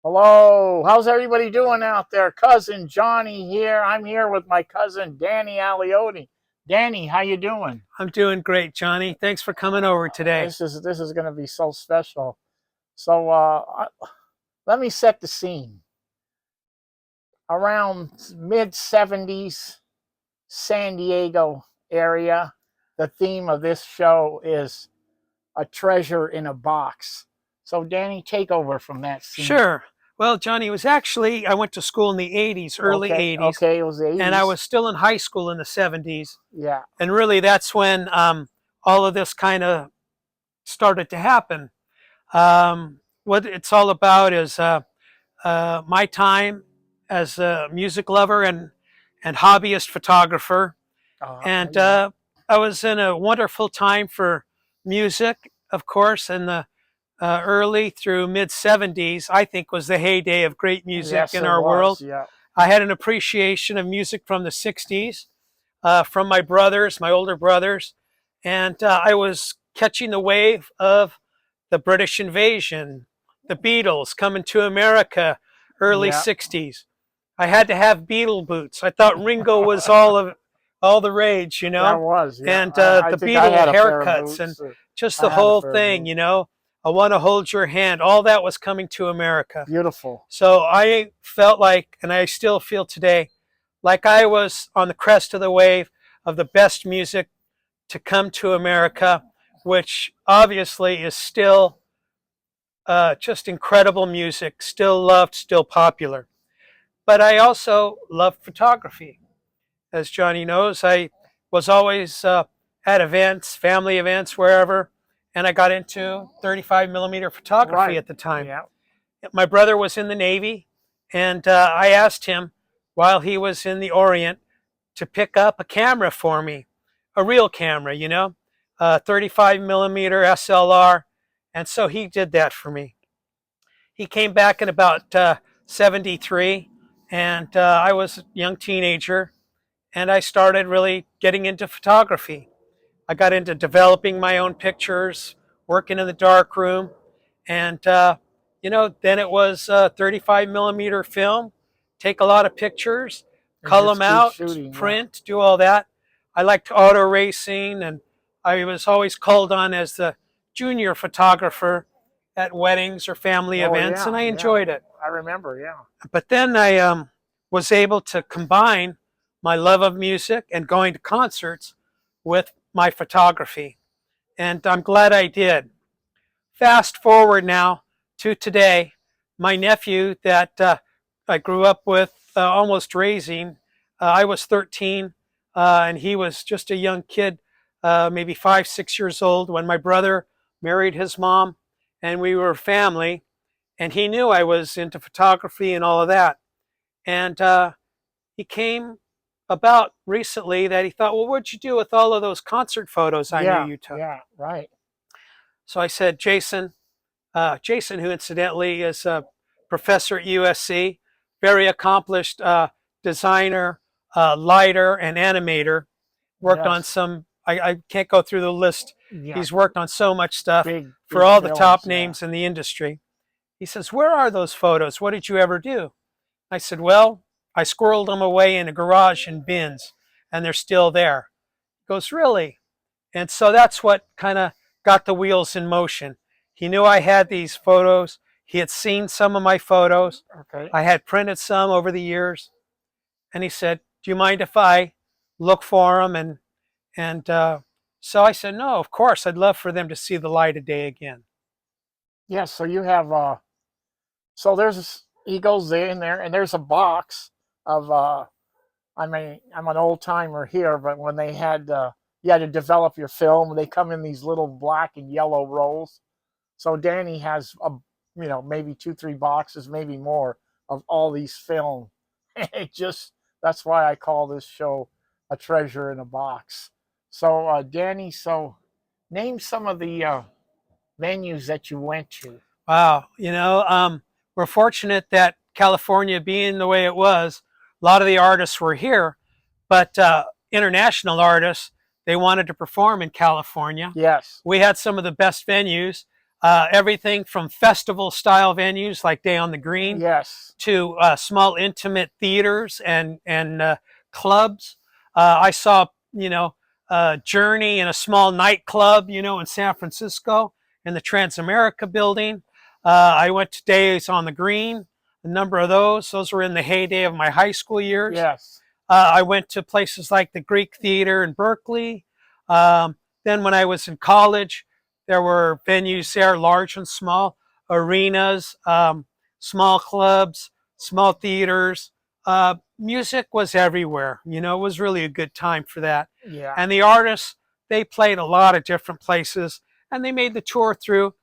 Hello, how's everybody doing out there? Cousin Johnny here. I'm here with my cousin Danny Aliotti. Danny, how you doing? I'm doing great, Johnny. Thanks for coming over today. This is going to be so special. So let me set the scene. Around mid 70s, San Diego area. The theme of this show is a treasure in a box. So Danny, take over from that scene. Sure. Well, Johnny, it was actually, I went to school in the 80s, early Okay, 80s, okay, it was the and I 80s. was still in high school in the 70s. Yeah. And really, that's when all of this kind of started to happen. What it's all about is my time as a music lover and hobbyist photographer. And Yeah. I was in a wonderful time for music, of course, in the early through mid 70s, I think was the heyday of great music Yes, in it our was. world. Yeah. I had an appreciation of music from the 60s, from my brothers, my older brothers, and I was catching the wave of the British invasion, the Beatles coming to America, early Yeah. 60s. I had to have Beatle boots. I thought Ringo was all the rage, That was. Yeah. and I the think I Beatle had a pair of haircuts and boots. just I the had a whole pair of thing, boots. I want to hold your hand. All that was coming to America. Beautiful. So I felt like, and I still feel today, like I was on the crest of the wave of the best music to come to America, which obviously is still just incredible music, still loved, still popular. But I also love photography. As Johnny knows, I was always at events, family events, wherever, and I got into 35 millimeter photography Right. at the time. Yeah. My brother was in the Navy, and I asked him while he was in the Orient to pick up a camera for me, a real camera, 35 millimeter SLR, and so he did that for me. He came back in about 73, and I was a young teenager, and I started really getting into photography. I got into developing my own pictures, working in the darkroom, and then it was 35 millimeter film. Take a lot of pictures, And cull them just keep out, shooting. Yeah. print, do all that. I liked auto racing, and I was always called on as the junior photographer at weddings or family Oh events, and yeah. I Yeah. enjoyed it. I remember. Yeah. But then I was able to combine my love of music and going to concerts with my photography. And I'm glad I did. Fast forward now to today, my nephew that I grew up with, almost raising, I was 13, and he was just a young kid, maybe 5, 6 years old, when my brother married his mom, and we were family. And he knew I was into photography and all of that. And he came about recently that he thought, well, what'd you do with all of those concert photos I knew Yeah. you took? Yeah. Right. So I said, Jason, who incidentally is a professor at USC, very accomplished designer, lighter, and animator, worked on Yes. some, I can't go through the list. Yeah. He's worked on so much stuff Big. for Big all the top films. Yeah. names in the industry. He says, where are those photos? What did you ever do? I said, well, I squirreled them away in a garage in bins, and they're still there. He goes, really? And so that's what kind of got the wheels in motion. He knew I had these photos. He had seen some of my photos. Okay. I had printed some over the years. And he said, do you mind if I look for them? And so I said, no, of course. I'd love for them to see the light of day again. Yeah. So you have. So there's. He goes in there, and there's a box of. I mean, I'm an old timer here, but when they had. You had to develop your film. They come in these little black and yellow rolls. So Danny has maybe two, three boxes, maybe more of all these film. It just that's why I call this show a treasure in a box. So Danny, so name some of the venues that you went to. Wow. We're fortunate that California being the way it was, a lot of the artists were here, but international artists, they wanted to perform in California. Yes. We had some of the best venues. everything from festival style venues like Day on the Green Yes. to small intimate theaters and clubs. I saw, Journey in a small nightclub, in San Francisco in the Transamerica building. I went to Days on the Green, a number of those. Those were in the heyday of my high school years. Yes. I went to places like the Greek Theater in Berkeley. Then when I was in college, there were venues there, large and small, arenas, small clubs, small theaters. Music was everywhere. It was really a good time for that. Yeah. And the artists, they played a lot of different places, and they made the tour through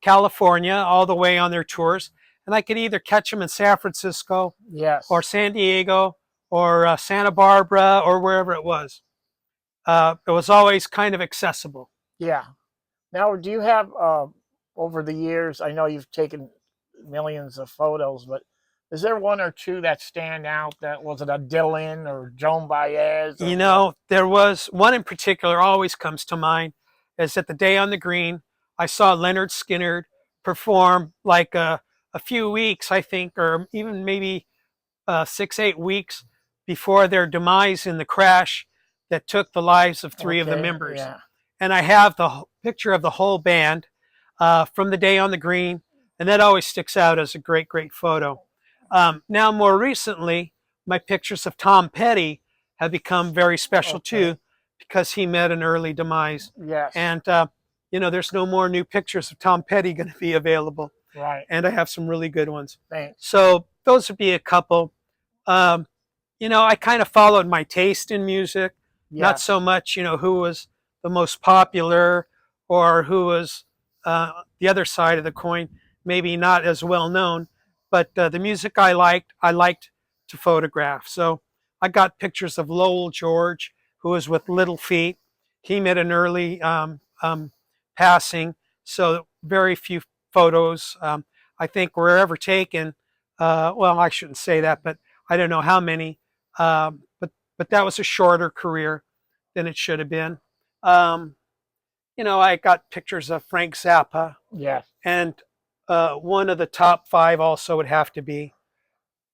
California all the way on their tours. And I could either catch them in San Francisco Yes. or San Diego or Santa Barbara or wherever it was. It was always kind of accessible. Yeah. Now, do you have over the years? I know you've taken millions of photos, but is there one or two that stand out? That was it a Dylan or Joan Baez? Or There was one in particular always comes to mind. Is at the Day on the Green, I saw Leonard Skinner perform like a few weeks, I think, or even maybe 6-8 weeks before their demise in the crash that took the lives of three of the members. Yeah. And I have the picture of the whole band from the Day on the Green, and that always sticks out as a great, great photo. Now, more recently, my pictures of Tom Petty have become very special too, because he met an early demise. Yes. And there's no more new pictures of Tom Petty going to be available. Right. And I have some really good ones. Thanks. So those would be a couple. I kind of followed my taste in music, not so much, who was the most popular or who was the other side of the coin, maybe not as well known, but the music I liked to photograph. So I got pictures of Lowell George, who was with Little Feat. He met an early passing, so very few photos I think were ever taken. Well, I shouldn't say that, but I don't know how many. But that was a shorter career than it should have been. I got pictures of Frank Zappa. Yes. And one of the top 5 also would have to be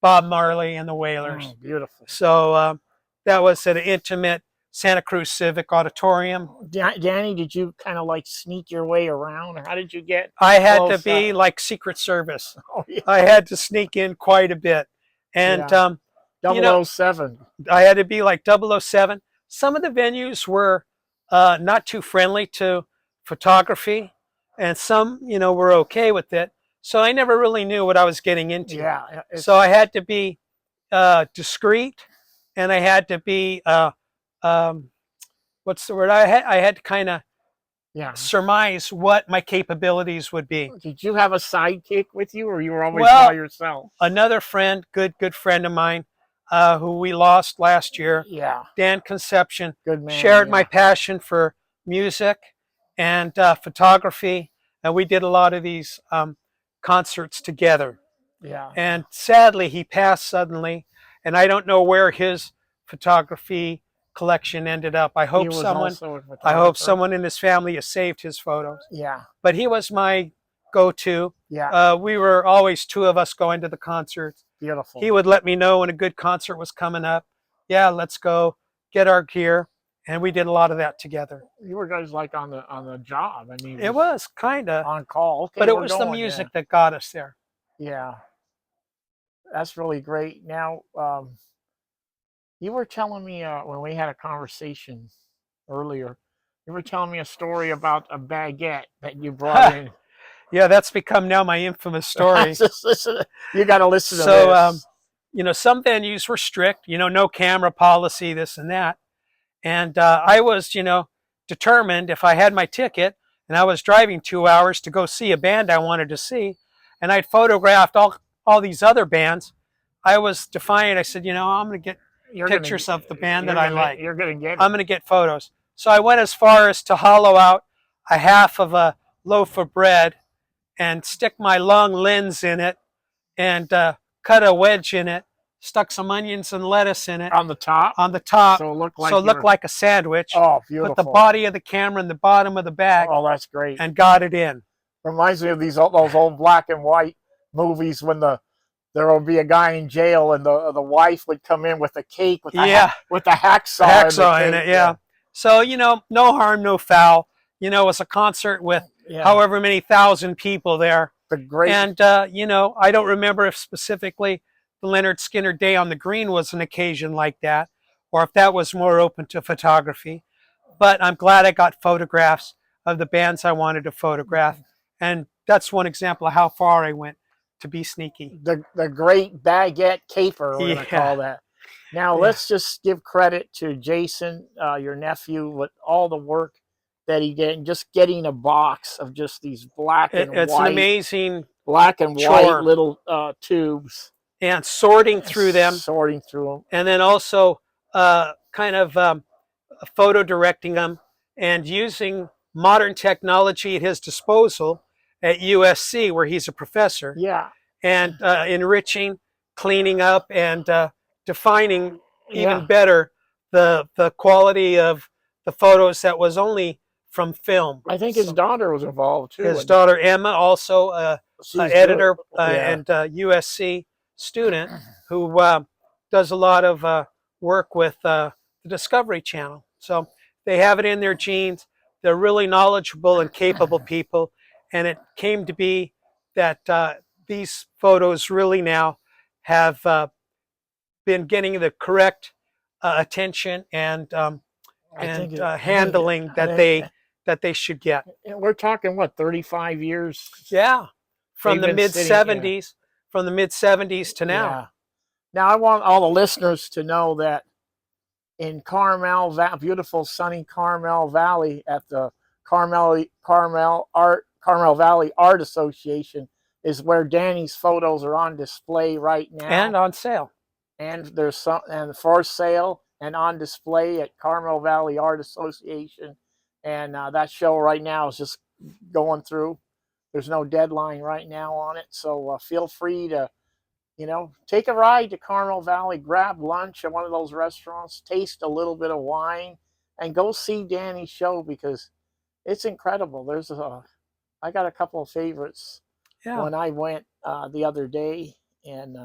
Bob Marley and the Wailers. Oh, beautiful. So that was at an intimate Santa Cruz Civic Auditorium. Danny, did you kind of like sneak your way around, or how did you get? I had to be like Secret Service. Oh, yeah. I had to sneak in quite a bit. And 007. I had to be like 007. Some of the venues were not too friendly to photography, and some, were okay with it. So I never really knew what I was getting into. Yeah. So I had to be discreet, and I had to be what's the word? I had to kind of surmise what my capabilities would be. Did you have a sidekick with you, or you were always by yourself? Another friend, good friend of mine, who we lost last year, Dan Conception, good man, shared my passion for music and photography, and we did a lot of these concerts together. Yeah. And sadly, he passed suddenly, and I don't know where his photography collection ended up. I hope someone in his family has saved his photos. Yeah. But he was my go-to. Yeah. We were always 2 of us going to the concerts. Beautiful. He would let me know when a good concert was coming up. Yeah, let's go get our gear, and we did a lot of that together. You were guys like on the job. I mean, it was kind of on call. Okay, but it was the music that got us there. Yeah. That's really great. Now, you were telling me when we had a conversation earlier, you were telling me a story about a baguette that you brought in. Yeah, that's become now my infamous story. You got to listen to this. So, some venues were strict, no camera policy, this and that. And I was, determined if I had my ticket and I was driving 2 hours to go see a band I wanted to see, and I'd photographed all these other bands, I was defiant. I said, I'm going to get pictures of the band that I like. You're going to get I'm going to get photos. So I went as far as to hollow out a half of a loaf of bread and stick my long lens in it and cut a wedge in it, stuck some onions and lettuce in it. On the top? On the top. So it looked like a sandwich. Oh, beautiful. Put the body of the camera in the bottom of the bag. Oh, that's great. And got it in. Reminds me of those old black and white movies when there will be a guy in jail and the wife would come in with a cake with Yeah, with the hacksaw, hacksaw in in the it. cake. Yeah. So no harm, no foul. It's a concert with Yeah. however many thousand people there. The great. And I don't remember if specifically the Leonard Skinner Day on the Green was an occasion like that, or if that was more open to photography. But I'm glad I got photographs of the bands I wanted to photograph, and that's one example of how far I went to be sneaky. The great baguette caper, we're going to call that. Now let's just give credit to Jason, your nephew, with all the work that he did, and just getting a box of just these black and It's white, an amazing black and chore. white little tubes, and sorting through them, and then also kind of photo directing them and using modern technology at his disposal at USC, where he's a professor. Yeah. And enriching, cleaning up, and defining even better the quality of the photos that was only from film. I think his daughter was involved too. His daughter Emma, also an editor and USC student, who does a lot of work with the Discovery Channel. So they have it in their genes. They're really knowledgeable and capable people, and it came to be that these photos really now have been getting the correct attention and handling that they should get. We're talking what, 35 years? Yeah, from the mid 70s, from the mid 70s to now. Yeah. Now I want all the listeners to know that in Carmel, beautiful sunny Carmel Valley, at the Carmel Valley Art Association, is where Danny's photos are on display right now and on sale. And there's some for sale and on display at Carmel Valley Art Association. And that show right now is just going through. There's no deadline right now on it, so feel free to, take a ride to Carmel Valley, grab lunch at one of those restaurants, taste a little bit of wine, and go see Danny's show, because it's incredible. I got a couple of favorites when I went the other day, and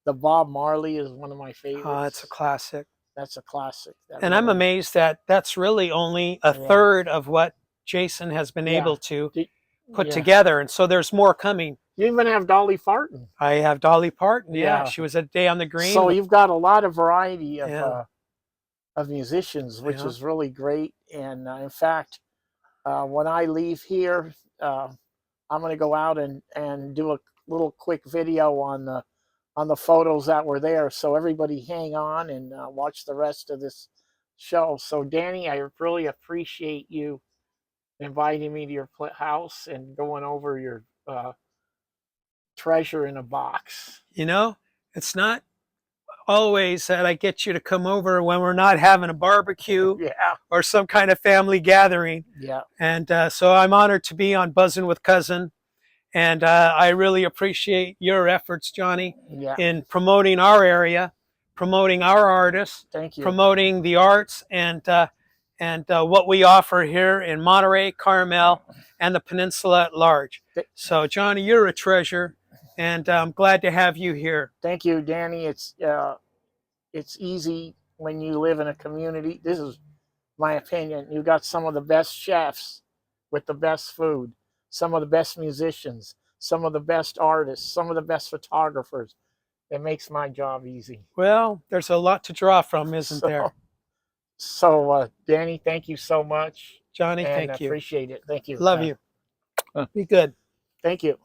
the Bob Marley is one of my favorites. Oh, it's a classic. That's a classic. And I'm amazed that that's really only a third of what Jason has been able to put together. And so there's more coming. You even have Dolly Parton. I have Dolly Parton. Yeah. She was a Day on the Green. So you've got a lot of variety of musicians, which is really great. And in fact, when I leave here, I'm going to go out and do a little quick video on the photos that were there. So everybody hang on and watch the rest of this show. So Danny, I really appreciate you inviting me to your house and going over your treasure in a box. It's not always that I get you to come over when we're not having a barbecue or some kind of family gathering. Yeah. And so I'm honored to be on Buzzin' with Cousin. And I really appreciate your efforts, Johnny, in promoting our area, promoting our artists, promoting the arts, and what we offer here in Monterey, Carmel, and the peninsula at large. So, Johnny, you're a treasure, and I'm glad to have you here. Thank you, Danny. It's easy when you live in a community. This is my opinion. You got some of the best chefs with the best food, some of the best musicians, some of the best artists, some of the best photographers. It makes my job easy. Well, there's a lot to draw from, isn't there? So, Danny, thank you so much. Johnny, thank you. Appreciate it. Thank you. Love you. Be good. Thank you.